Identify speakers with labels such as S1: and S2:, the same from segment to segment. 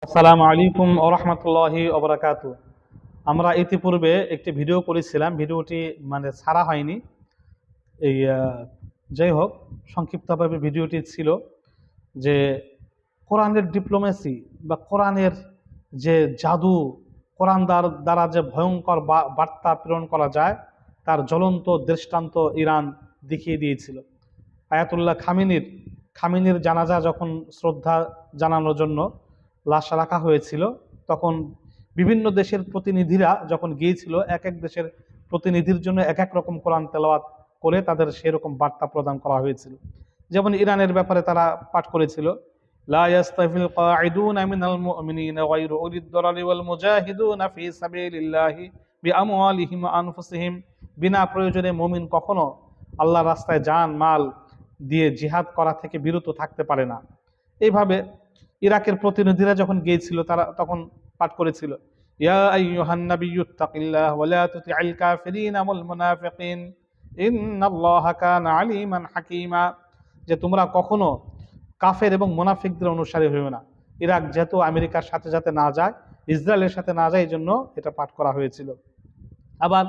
S1: আসসালামু আলাইকুম ওয়া রাহমাতুল্লাহি ওয়া বারাকাতুহু। আমরা ইতিপূর্বে একটি ভিডিও করেছিলাম, ভিডিওটি ছাড়া হয়নি। এই যাই হোক, সংক্ষিপ্তভাবে ভিডিওটি ছিল যে কোরআনের ডিপ্লোমেসি বা কোরআনের যে জাদু, কোরআন দ্বারা যে ভয়ঙ্কর বার্তা প্রেরণ করা যায় তার জ্বলন্ত দৃষ্টান্ত ইরান দেখিয়ে দিয়েছিল। আয়াতুল্লাহ খামিনির জানাজা যখন শ্রদ্ধা জানানোর জন্য লাশ রাখা হয়েছিল, তখন বিভিন্ন দেশের প্রতিনিধিরা যখন গিয়েছিল, এক এক দেশের প্রতিনিধির জন্য এক এক রকম কোরআন তেলাওয়াত করে তাদের সেরকম বার্তা প্রদান করা হয়েছিল। যেমন ইরানের ব্যাপারে তারা পাঠ করেছিল, লা ইয়াস্তাফিল কাঈদুনা মিনাল মুমিনিনা গায়রু উলিদ দারারি ওয়াল মুজাহিদুনা ফি সাবিলিল্লাহি বিআমওয়ালিহিম ওয়া আনফুসিহিম। বিনা প্রয়োজনে মুমিন কখনো আল্লাহর রাস্তায় জান মাল দিয়ে জিহাদ করা থেকে বিরত থাকতে পারে না। এইভাবে ইরাকের প্রতিনিধিরা যখন গিয়েছিল তারা তখন পাঠ করেছিল, ইয়া আইয়ুহান নাবিয়্যুত্তাকিল্লাহ ওয়া লা তুতি'আল কাফিরিনা ওয়াল মুনাফিকিন ইন্নাল্লাহা কানা আলিমান হাকীমা। যে তোমরা কখনো কাফের এবং মুনাফিকদের অনুসারী হইও না। ইরাক যেহেতু আমেরিকার সাথে যাতে না যায়, ইসরায়েলের সাথে না যায়, এই জন্য এটা পাঠ করা হয়েছিল। আবার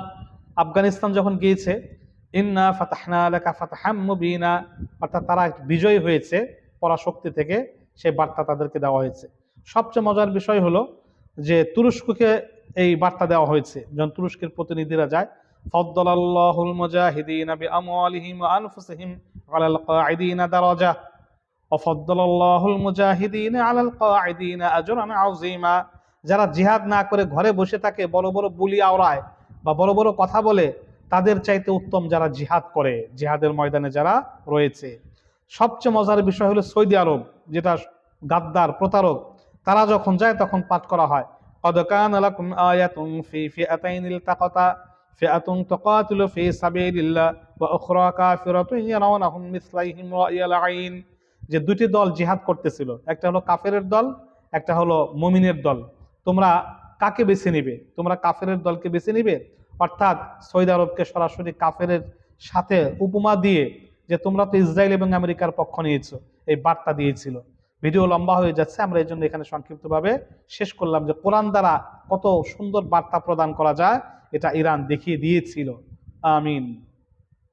S1: আফগানিস্তান যখন গিয়েছে, ইন্না ফাতাহনা লাকা ফাতহাম মুবিনা, অর্থাৎ তারা বিজয়ী হয়েছে পরাশক্তি থেকে, সেই বার্তা তাদেরকে দেওয়া হয়েছে। সবচেয়ে মজার বিষয় হলো যে তুরস্ককে এই বার্তা দেওয়া হয়েছে যখন তুরস্কের প্রতিনিধিরা যায়, ফাদ্দালাল্লাহুল মুজাহিদিনা বিআমওয়ালিহিম ওয়া আনফুসিহিম আলাল কাঈদিনা দারাজা ওয়া ফাদ্দালাল্লাহুল মুজাহিদিনা আলাল কাঈদিনা আজরান আযীমা। যারা জিহাদ না করে ঘরে বসে থাকে, বড় বড় বুলি আওড়ায় বা বড় বড় কথা বলে, তাদের চাইতে উত্তম যারা জিহাদ করে, জিহাদের ময়দানে যারা রয়েছে। সবচেয়ে মজার বিষয় হলো সৌদি আরব, যেটা গাদ্দার প্রতারক, তারা যখন যায় তখন পাঠ করা হয়, قد كان لكم آية في فئتين التقتا فئة تقاتل في سبيل الله وأخرى كافرة يرونهم مثليهم رأي العين। যে দুটি দল জিহাদ করতেছিল, একটা হলো কাফেরের দল, একটা হলো মুমিনের দল। তোমরা কাকে বেছে নিবে? তোমরা কাফেরের দলকে বেছে নিবে। অর্থাৎ সৌদি আরবকে সরাসরি কাফেরের সাথে উপমা দিয়ে যে তোমরা তো ইসরায়েল এবং আমেরিকার পক্ষ নিয়েছো, এই বার্তা দিয়েছিল। ভিডিও লম্বা হয়ে যাচ্ছে, আমরা এই জন্য এখানে সংক্ষিপ্তভাবে শেষ করলাম যে কোরআন দ্বারা কত সুন্দর বার্তা প্রদান করা যায় এটা ইরান দেখিয়ে দিয়েছিল। আমিন।